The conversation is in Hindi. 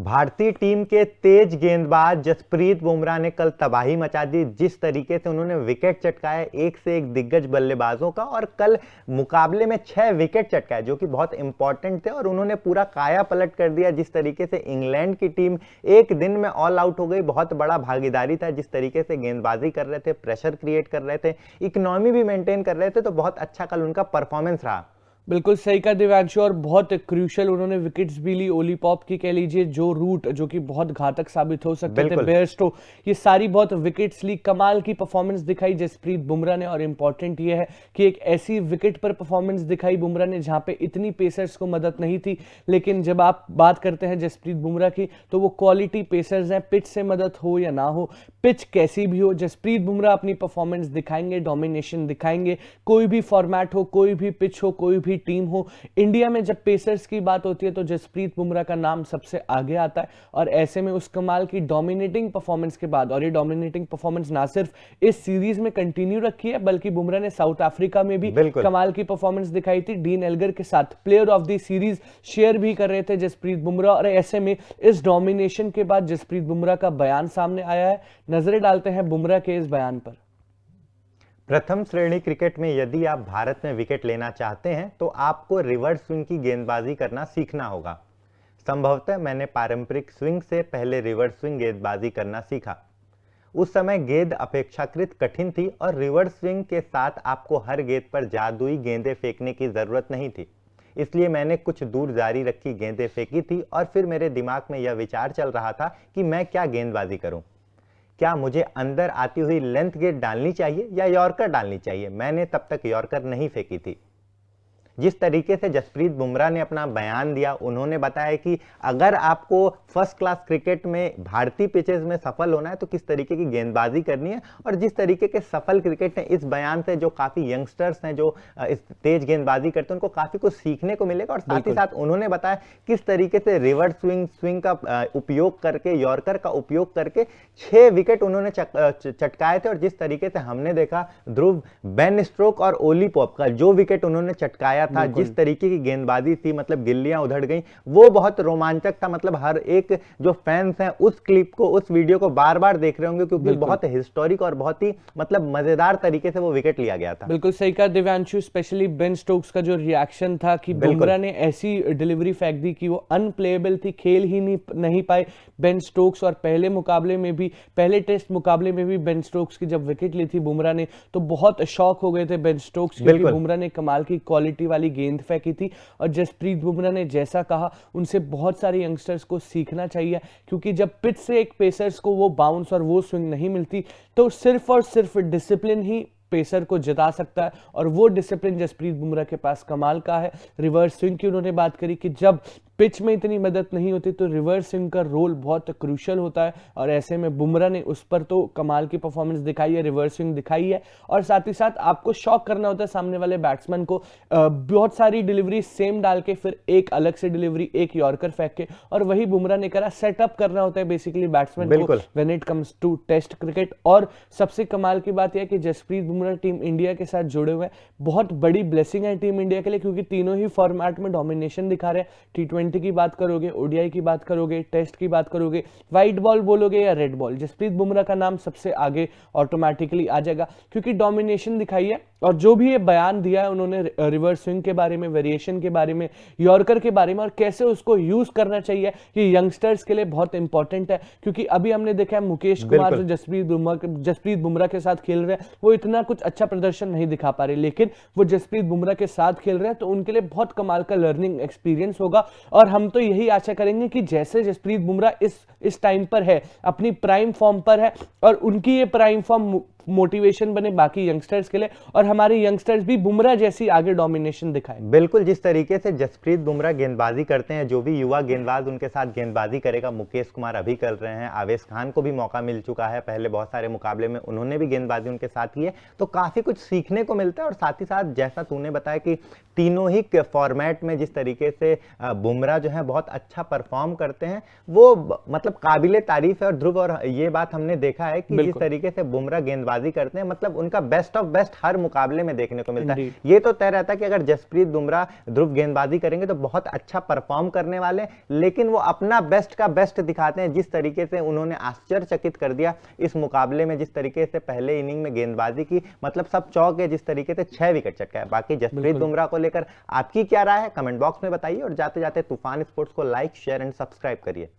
भारतीय टीम के तेज गेंदबाज जसप्रीत बुमराह ने कल तबाही मचा दी। जिस तरीके से उन्होंने विकेट चटकाए एक से एक दिग्गज बल्लेबाजों का, और कल मुकाबले में 6 विकेट चटकाए जो कि बहुत इंपॉर्टेंट थे, और उन्होंने पूरा काया पलट कर दिया। जिस तरीके से इंग्लैंड की टीम एक दिन में ऑल आउट हो गई, बहुत बड़ा भागीदारी था। जिस तरीके से गेंदबाजी कर रहे थे, प्रेशर क्रिएट कर रहे थे, इकोनॉमी भी मेंटेन कर रहे थे, तो बहुत अच्छा कल उनका परफॉर्मेंस रहा। बिल्कुल सही कहा दिव्यांशु, और बहुत क्रूशल उन्होंने विकेट्स भी ली। ओली पॉप की कह लीजिए जो रूट जो कि बहुत घातक साबित हो सकते थे, बेयरस्टो, ये सारी बहुत विकेट्स ली। कमाल की परफॉर्मेंस दिखाई जसप्रीत बुमराह ने, और इंपॉर्टेंट ये है कि एक ऐसी विकेट पर परफॉर्मेंस दिखाई बुमराह ने जहां पे इतनी पेसर्स को मदद नहीं थी। लेकिन जब आप बात करते हैं जसप्रीत बुमराह की, तो वो क्वालिटी पेसर्स हैं। पिच से मदद हो या ना हो, पिच कैसी भी हो, जसप्रीत बुमराह अपनी परफॉर्मेंस दिखाएंगे, डोमिनेशन दिखाएंगे। कोई भी फॉर्मेट हो, कोई भी पिच हो, कोई भी टीम हो, इंडिया में जब पेसर्स की बात होती है तो जसप्रीत बुमराह का नाम सबसे आगे आता है। और ऐसे में उस कमाल की डोमिनेटिंग परफॉर्मेंस के बाद, और ये डोमिनेटिंग परफॉर्मेंस ना सिर्फ इस सीरीज में कंटिन्यू रखी है, बल्कि बुमराह ने साउथ अफ्रीका में भी कमाल की परफॉर्मेंस दिखाई थी। डीन एल्गर के साथ player of the series share भी कर रहे थे जसप्रीत बुमराह। और ऐसे में इस डोमिनेशन के बाद जसप्रीत बुमराह का बयान सामने आया है। नजरें डालते हैं बुमराह के इस बयान पर। प्रथम श्रेणी क्रिकेट में यदि आप भारत में विकेट लेना चाहते हैं तो आपको रिवर्स स्विंग की गेंदबाजी करना सीखना होगा। संभवतः मैंने पारंपरिक स्विंग से पहले रिवर्स स्विंग गेंदबाजी करना सीखा। उस समय गेंद अपेक्षाकृत कठिन थी, और रिवर्स स्विंग के साथ आपको हर गेंद पर जादुई गेंदें फेंकने की जरूरत नहीं थी। इसलिए मैंने कुछ दूर जारी रखी गेंदें फेंकी थी, और फिर मेरे दिमाग में यह विचार चल रहा था कि मैं क्या गेंदबाजी करूं। क्या मुझे अंदर आती हुई लेंथ गेंद डालनी चाहिए या यॉर्कर डालनी चाहिए। मैंने तब तक यॉर्कर नहीं फेंकी थी। जिस तरीके से जसप्रीत बुमराह ने अपना बयान दिया, उन्होंने बताया कि अगर आपको फर्स्ट क्लास क्रिकेट में भारतीय पिचेस में सफल होना है तो किस तरीके की गेंदबाजी करनी है। और जिस तरीके के सफल क्रिकेट है, इस बयान से जो काफी यंगस्टर्स हैं जो इस तेज गेंदबाजी करते हैं, उनको काफी कुछ सीखने को मिलेगा। और साथ ही साथ उन्होंने बताया किस तरीके से रिवर्स स्विंग का उपयोग करके, यॉर्कर का उपयोग करके 6 विकेट उन्होंने चटकाए थे। और जिस तरीके से हमने देखा ध्रुव, बेन स्ट्रोक और ओली पॉप का जो विकेट उन्होंने चटकाया था, जिस तरीके की गेंदबाजी थी, मतलब गिल्लियां उधड़ गई, वो बहुत रोमांचक था। मतलब हर एक जो फैंस हैं उस क्लिप को, उस वीडियो को बार बार देख रहे होंगे, क्योंकि बहुत हिस्टोरिक और बहुत ही मतलब मजेदार तरीके से वो विकेट लिया गया था। बिल्कुल सही कहा दिव्यांशु, स्पेशली बेन स्टोक्स का जो रिएक्शन था कि बुमराह ने ऐसी डिलीवरी फेंक दी कि वो अनप्लेएबल थी, खेल ही नहीं पाए बेन स्टोक्स। और पहले मुकाबले में भी, पहले टेस्ट मुकाबले में भी बेन स्टोक्स की जब विकेट ली थी बुमराह ने, तो बहुत शॉक हो गए थे बेन स्टोक्स, क्योंकि बुमराह ने कमाल की क्वालिटी वाली गेंद फेंकी थी। और जसप्रीत बुमराह ने जैसा कहा, उनसे बहुत सारे यंगस्टर्स को सीखना चाहिए, क्योंकि जब पिच से एक पेसर्स को वो बाउंस और वो स्विंग नहीं मिलती, तो सिर्फ और सिर्फ डिसिप्लिन ही पेसर को जिता सकता है। और वो डिसिप्लिन जसप्रीत बुमराह के पास कमाल का है। रिवर्स स्विंग की उन्होंने बात करी कि जब पिच में इतनी मदद नहीं होती तो रिवर्स स्विंग का रोल बहुत क्रूशियल होता है। और ऐसे में बुमराह ने उस पर तो कमाल की परफॉर्मेंस दिखाई है, रिवर्स स्विंग दिखाई है। और साथ ही साथ आपको शॉक करना होता है सामने वाले बैट्समैन को, बहुत सारी डिलीवरी सेम डाल के फिर एक अलग से डिलीवरी, एक यॉर्कर फेंक के, और वही बुमराह ने करा। सेटअप करना होता है बेसिकली बैट्समैन को when it comes to test cricket. और सबसे कमाल की बात यह है कि जसप्रीत बुमराह टीम इंडिया के साथ जुड़े हुए हैं। बहुत बड़ी ब्लेसिंग है टीम इंडिया के लिए, क्योंकि तीनों ही फॉर्मेट में डोमिनेशन दिखा रहे हैं। टी20 की बात करोगे, ओडीआई की बात करोगे, टेस्ट की बात करोगे, व्हाइट बॉल बोलोगे या रेड बॉल, जसप्रीत बुमराह का नाम सबसे आगे ऑटोमेटिकली आ जाएगा, क्योंकि डोमिनेशन दिखाई है। और जो भी ये बयान दिया है उन्होंने रिवर्स स्विंग के बारे में, वेरिएशन के बारे में, यॉर्कर के बारे में, और कैसे उसको यूज करना चाहिए, ये यंगस्टर्स के लिए बहुत इंपॉर्टेंट है। क्योंकि अभी हमने देखा है मुकेश कुमार जो जसप्रीत बुमराह के साथ खेल रहे हैं, वो इतना कुछ अच्छा प्रदर्शन नहीं दिखा पा रहे, लेकिन वो जसप्रीत बुमराह के साथ खेल रहे हैं, तो उनके लिए बहुत कमाल का लर्निंग एक्सपीरियंस होगा। और हम तो यही आशा करेंगे कि जैसे जसप्रीत बुमराह इस टाइम पर है, अपनी प्राइम फॉर्म पर है, और उनकी ये प्राइम फॉर्म मोटिवेशन बने बाकी यंगस्टर्स के लिए, और हमारे यंगस्टर्स भी बुमराह जैसी आगे डोमिनेशन दिखाएं। बिल्कुल, जिस तरीके से जसप्रीत बुमराह गेंदबाजी करते हैं, जो भी युवा गेंदबाज उनके साथ गेंदबाजी करेगा, मुकेश कुमार अभी कर रहे हैं, आवेश खान को भी मौका मिल चुका है, पहले बहुत सारे मुकाबले में उन्होंने भी गेंदबाजी उनके साथ की है, तो काफी कुछ सीखने को मिलता है। और साथ ही साथ जैसा तूने बताया कि तीनों ही फॉर्मेट में जिस तरीके से बुमराह जो है बहुत अच्छा परफॉर्म करते हैं, वो मतलब काबिले तारीफ है। और ध्रुव, और ये बात हमने देखा है कि जिस तरीके से बुमराह गेंदबाजी गेंदबाजी करते हैं, मतलब उनका बेस्ट ऑफ बेस्ट हर मुकाबले में देखने को मिलता है। Indeed. ये तो तय रहता है कि अगर जसप्रीत बुमराह ध्रुव गेंदबाजी करेंगे तो बहुत अच्छा परफॉर्म करने वाले, लेकिन वो अपना बेस्ट का बेस्ट दिखाते हैं। जिस तरीके से उन्होंने आश्चर्यचकित कर दिया इस मुकाबले में, जिस तरीके से पहले इनिंग में गेंदबाजी की, मतलब सब चौक गए, जिस तरीके से 6 विकेट चटकाए। बाकी जसप्रीत बुमराह को लेकर आपकी क्या राय है, कमेंट बॉक्स में बताइए और जाते जाते तूफान स्पोर्ट्स को लाइक, शेयर एंड सब्सक्राइब करिए।